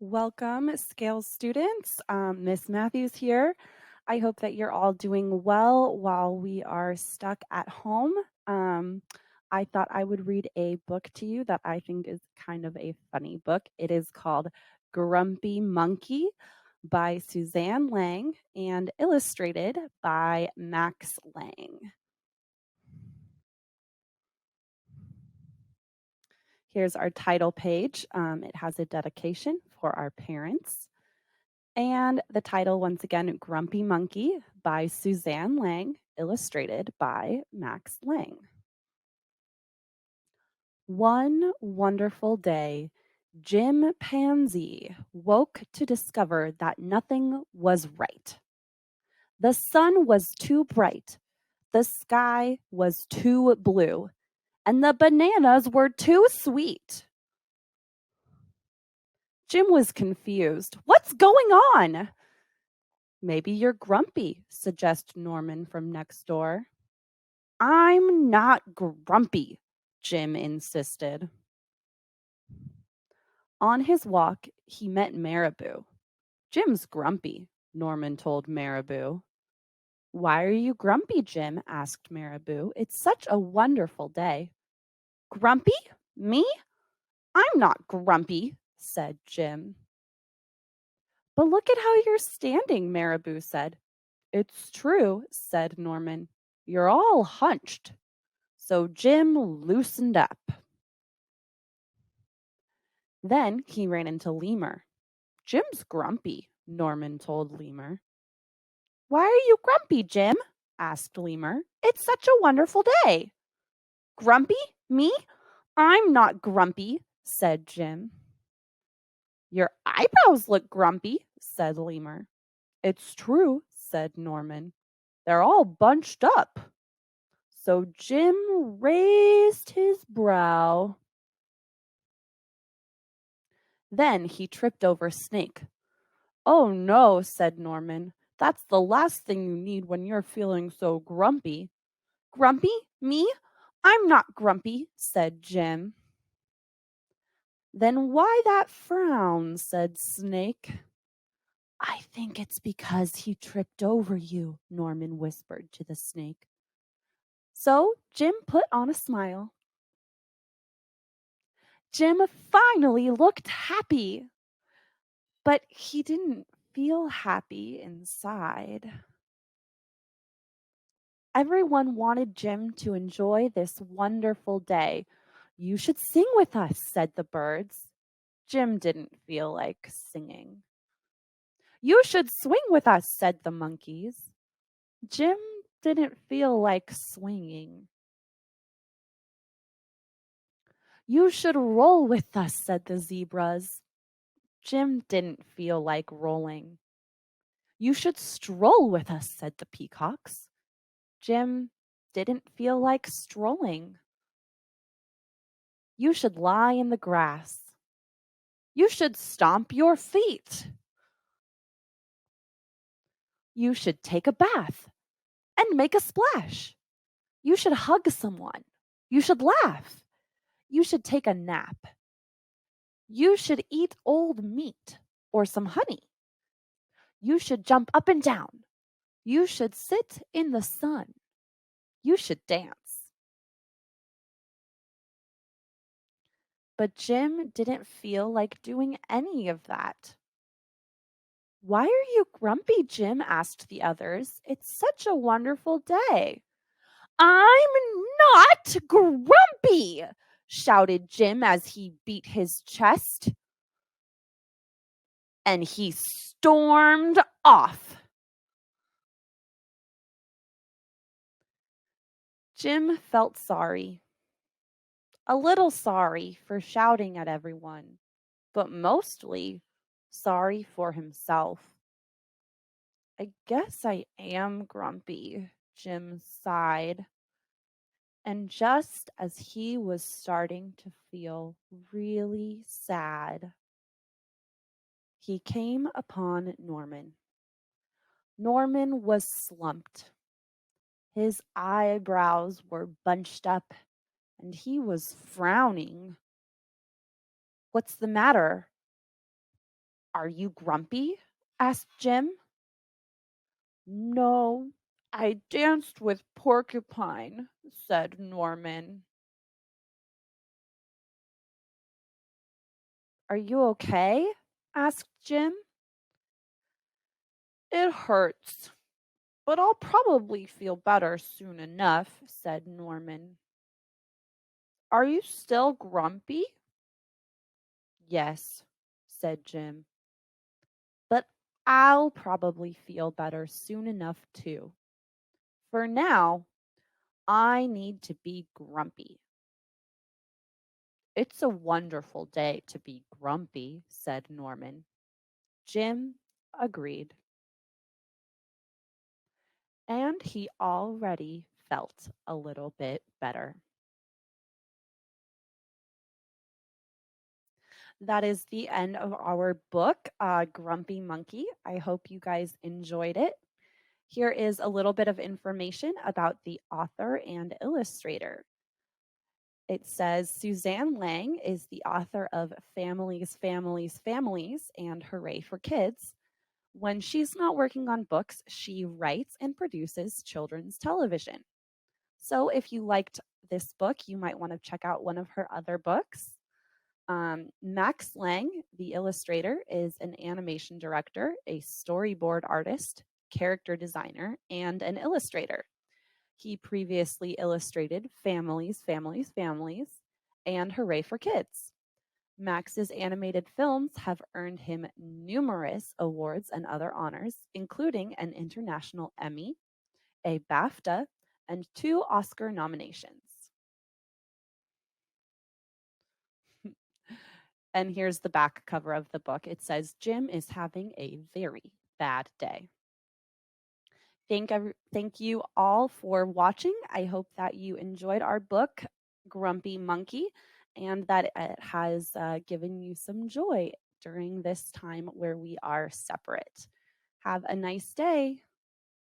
Welcome, Scales students. Miss Mathews here. I hope that you're all doing well while we are stuck at home. I thought I would read a book to you that I think is kind of a funny book. It is called Grumpy Monkey by Suzanne Lang and illustrated by Max Lang. Here's our title page. It has a dedication for our parents. And the title, once again, Grumpy Monkey by Suzanne Lang, illustrated by Max Lang. One wonderful day, Jim Pansy woke to discover that nothing was right. The sun was too bright, the sky was too blue, and the bananas were too sweet. Jim was confused. What's going on? Maybe you're grumpy, suggests Norman from next door. I'm not grumpy, Jim insisted. On his walk, he met Marabou. Jim's grumpy, Norman told Marabou. Why are you grumpy, Jim? Asked Marabou. It's such a wonderful day. Grumpy? Me? I'm not grumpy, said Jim. But look at how you're standing, Marabou said. It's true, said Norman. You're all hunched. So Jim loosened up. Then he ran into Lemur. Jim's grumpy, Norman told Lemur. Why are you grumpy, Jim? Asked Lemur. It's such a wonderful day. Grumpy? Me? I'm not grumpy, said Jim. Your eyebrows look grumpy, said Lemur. It's true, said Norman. They're all bunched up. So Jim raised his brow. Then he tripped over Snake. Oh no, said Norman. That's the last thing you need when you're feeling so grumpy. Grumpy? Me? I'm not grumpy, said Jim. Then why that frown? Said Snake. I think it's because he tripped over you, Norman whispered to the snake. So Jim put on a smile. Jim finally looked happy, but he didn't feel happy inside. Everyone wanted Jim to enjoy this wonderful day. You should sing with us, said the birds. Jim didn't feel like singing. You should swing with us, said the monkeys. Jim didn't feel like swinging. You should roll with us, said the zebras. Jim didn't feel like rolling. You should stroll with us, said the peacocks. Jim didn't feel like strolling. You should lie in the grass. You should stomp your feet. You should take a bath and make a splash. You should hug someone. You should laugh. You should take a nap. You should eat old meat or some honey. You should jump up and down. You should sit in the sun. You should dance. But Jim didn't feel like doing any of that. Why are you grumpy, Jim? Asked the others. It's such a wonderful day. I'm not grumpy, shouted Jim as he beat his chest. And he stormed off. Jim felt sorry. A little sorry for shouting at everyone, but mostly sorry for himself. I guess I am grumpy, Jim sighed. And just as he was starting to feel really sad, he came upon Norman. Norman was slumped. His eyebrows were bunched up, and he was frowning. What's the matter? Are you grumpy? Asked Jim. No, I danced with Porcupine, said Norman. Are you okay? Asked Jim. It hurts, but I'll probably feel better soon enough, said Norman. Are you still grumpy? Yes, said Jim. But I'll probably feel better soon enough too. For now, I need to be grumpy. It's a wonderful day to be grumpy, said Norman. Jim agreed. And he already felt a little bit better. That is the end of our book, Grumpy Monkey. I hope you guys enjoyed it. Here is a little bit of information about the author and illustrator. It says Suzanne Lang is the author of Families, Families, Families, and Hooray for Kids. When she's not working on books, she writes and produces children's television. So if you liked this book, you might want to check out one of her other books. Max Lang, the illustrator, is an animation director, a storyboard artist, character designer, and an illustrator. He previously illustrated Families, Families, Families, and Hooray for Kids. Max's animated films have earned him numerous awards and other honors, including an International Emmy, a BAFTA, and 2 Oscar nominations. And here's the back cover of the book. It says, Jim is having a very bad day. Thank you all for watching. I hope that you enjoyed our book, Grumpy Monkey, and that it has given you some joy during this time where we are separate. Have a nice day.